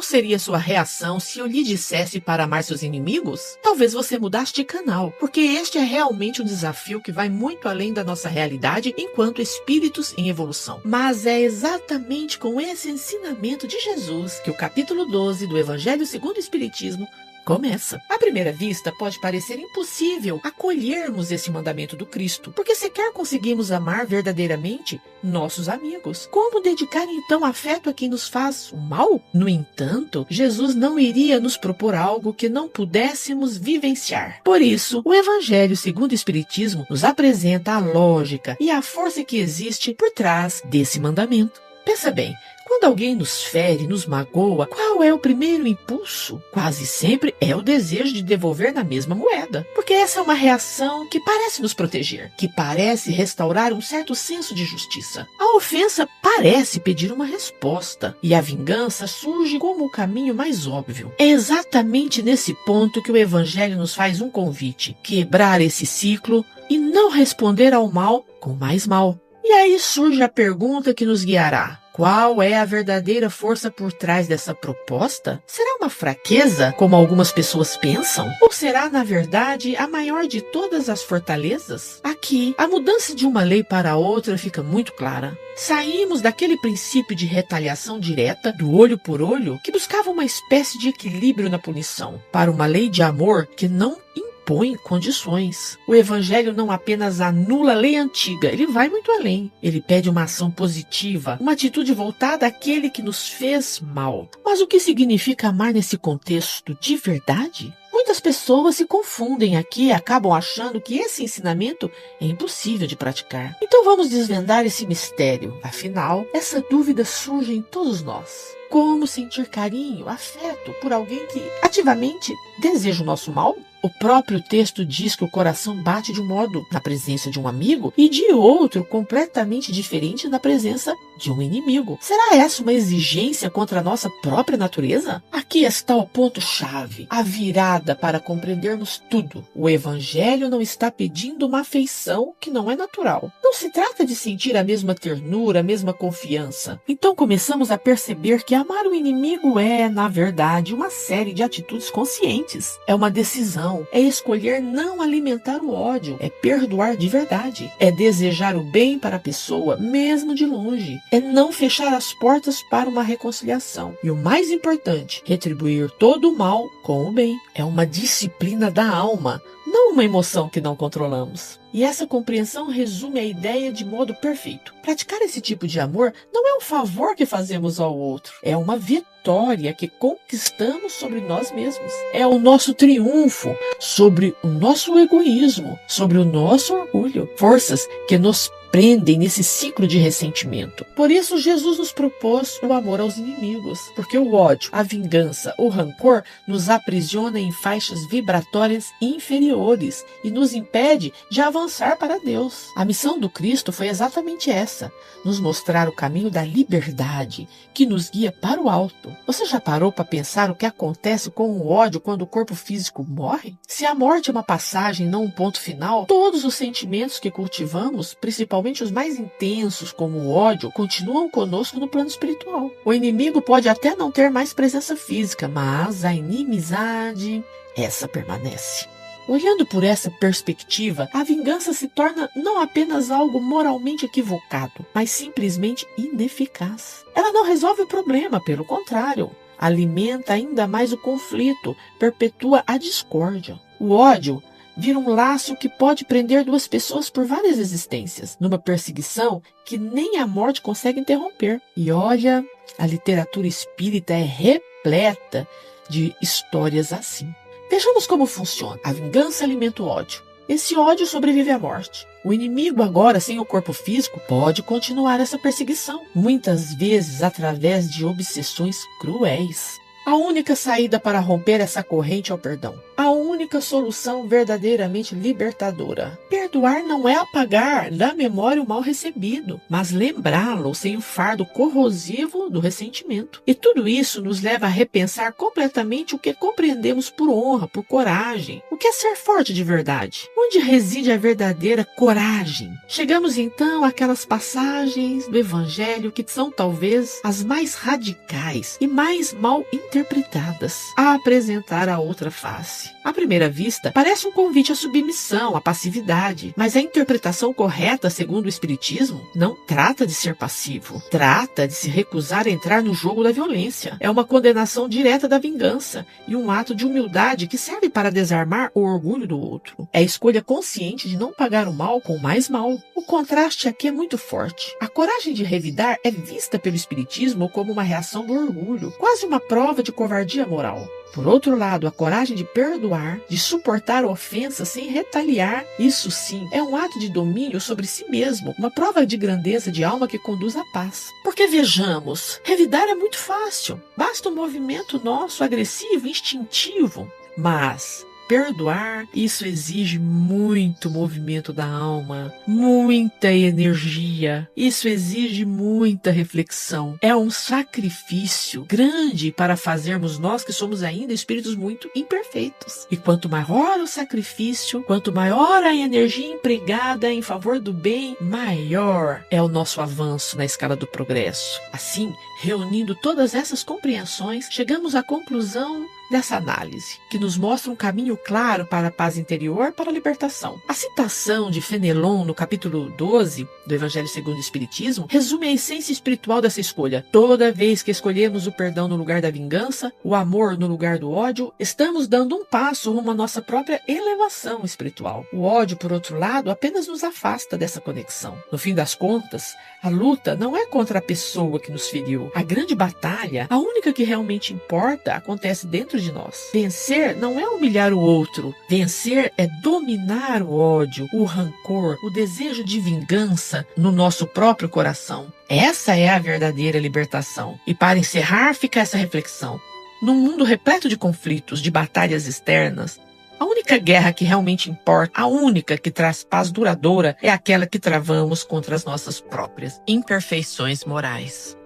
Qual seria sua reação se eu lhe dissesse para amar seus inimigos? Talvez você mudasse de canal, porque este é realmente um desafio que vai muito além da nossa realidade enquanto espíritos em evolução. Mas é exatamente com esse ensinamento de Jesus que o capítulo 12 do Evangelho segundo o Espiritismo começa. À primeira vista, pode parecer impossível acolhermos esse mandamento do Cristo, porque sequer conseguimos amar verdadeiramente nossos amigos. Como dedicar então afeto a quem nos faz o mal? No entanto, Jesus não iria nos propor algo que não pudéssemos vivenciar. Por isso, o Evangelho segundo o Espiritismo nos apresenta a lógica e a força que existe por trás desse mandamento. Pensa bem, quando alguém nos fere, nos magoa, qual é o primeiro impulso? Quase sempre é o desejo de devolver na mesma moeda. Porque essa é uma reação que parece nos proteger, que parece restaurar um certo senso de justiça. A ofensa parece pedir uma resposta, e a vingança surge como o caminho mais óbvio. É exatamente nesse ponto que o Evangelho nos faz um convite: quebrar esse ciclo e não responder ao mal com mais mal. E aí surge a pergunta que nos guiará: qual é a verdadeira força por trás dessa proposta? Será uma fraqueza, como algumas pessoas pensam? Ou será, na verdade, a maior de todas as fortalezas? Aqui, a mudança de uma lei para outra fica muito clara. Saímos daquele princípio de retaliação direta, do olho por olho, que buscava uma espécie de equilíbrio na punição, para uma lei de amor que não impõe condições. O Evangelho não apenas anula a lei antiga, ele vai muito além. Ele pede uma ação positiva, uma atitude voltada àquele que nos fez mal. Mas o que significa amar nesse contexto de verdade? Muitas pessoas se confundem aqui e acabam achando que esse ensinamento é impossível de praticar. Então vamos desvendar esse mistério. Afinal, essa dúvida surge em todos nós. Como sentir carinho, afeto por alguém que ativamente deseja o nosso mal? O próprio texto diz que o coração bate de um modo na presença de um amigo e de outro completamente diferente na presença de um inimigo. Será essa uma exigência contra a nossa própria natureza? Aqui está o ponto-chave, a virada para compreendermos tudo. O Evangelho não está pedindo uma afeição que não é natural. Não se trata de sentir a mesma ternura, a mesma confiança. Então começamos a perceber que amar o inimigo é, na verdade, uma série de atitudes conscientes. É uma decisão. É escolher não alimentar o ódio, é perdoar de verdade, é desejar o bem para a pessoa, mesmo de longe, é não fechar as portas para uma reconciliação. E o mais importante, retribuir todo o mal com o bem. É uma disciplina da alma, não uma emoção que não controlamos. E essa compreensão resume a ideia de modo perfeito. Praticar esse tipo de amor não é um favor que fazemos ao outro, é uma vitória que conquistamos sobre nós mesmos. É o nosso triunfo sobre o nosso egoísmo, sobre o nosso orgulho. Forças que nos prendem nesse ciclo de ressentimento. Por isso, Jesus nos propôs o amor aos inimigos, porque o ódio, a vingança, o rancor nos aprisiona em faixas vibratórias inferiores e nos impede de avançar para Deus. A missão do Cristo foi exatamente essa, nos mostrar o caminho da liberdade, que nos guia para o alto. Você já parou para pensar o que acontece com o ódio quando o corpo físico morre? Se a morte é uma passagem, não um ponto final, todos os sentimentos que cultivamos, principalmente os mais intensos, como o ódio, continuam conosco no plano espiritual. O inimigo pode até não ter mais presença física, mas a inimizade, essa permanece. Olhando por essa perspectiva, a vingança se torna não apenas algo moralmente equivocado, mas simplesmente ineficaz. Ela não resolve o problema, pelo contrário, alimenta ainda mais o conflito, perpetua a discórdia. O ódio vira um laço que pode prender duas pessoas por várias existências, numa perseguição que nem a morte consegue interromper. E olha, a literatura espírita é repleta de histórias assim. Vejamos como funciona. A vingança alimenta o ódio. Esse ódio sobrevive à morte. O inimigo, agora sem o corpo físico, pode continuar essa perseguição, muitas vezes através de obsessões cruéis. A única saída para romper essa corrente é o perdão. A única solução verdadeiramente libertadora. Perdoar não é apagar da memória o mal recebido, mas lembrá-lo sem o fardo corrosivo do ressentimento. E tudo isso nos leva a repensar completamente o que compreendemos por honra, por coragem. O que é ser forte de verdade? Onde reside a verdadeira coragem? Chegamos então àquelas passagens do Evangelho que são talvez as mais radicais e mais mal interpretadas a apresentar a outra face. À primeira vista, parece um convite à submissão, à passividade, mas a interpretação correta, segundo o Espiritismo, não trata de ser passivo, trata de se recusar a entrar no jogo da violência. É uma condenação direta da vingança e um ato de humildade que serve para desarmar o orgulho do outro. É a escolha consciente de não pagar o mal com mais mal. O contraste aqui é muito forte. A coragem de revidar é vista pelo Espiritismo como uma reação do orgulho, quase uma prova de covardia moral. Por outro lado, a coragem de perdoar, de suportar ofensas sem retaliar, isso sim é um ato de domínio sobre si mesmo, uma prova de grandeza de alma que conduz à paz. Porque vejamos, revidar é muito fácil, basta um movimento nosso agressivo, instintivo, mas perdoar, isso exige muito movimento da alma, muita energia, isso exige muita reflexão. É um sacrifício grande para fazermos nós que somos ainda espíritos muito imperfeitos. E quanto maior o sacrifício, quanto maior a energia empregada em favor do bem, maior é o nosso avanço na escala do progresso. Assim, reunindo todas essas compreensões, chegamos à conclusão dessa análise, que nos mostra um caminho claro para a paz interior, para a libertação. A citação de Fenelon no capítulo 12 do Evangelho segundo o Espiritismo resume a essência espiritual dessa escolha. Toda vez que escolhemos o perdão no lugar da vingança, o amor no lugar do ódio, estamos dando um passo rumo à nossa própria elevação espiritual. O ódio, por outro lado, apenas nos afasta dessa conexão. No fim das contas, a luta não é contra a pessoa que nos feriu. A grande batalha, a única que realmente importa, acontece dentro de nós. Vencer não é humilhar o outro. Vencer é dominar o ódio, o rancor, o desejo de vingança no nosso próprio coração. Essa é a verdadeira libertação. E para encerrar, fica essa reflexão. Num mundo repleto de conflitos, de batalhas externas, a única guerra que realmente importa, a única que traz paz duradoura, é aquela que travamos contra as nossas próprias imperfeições morais.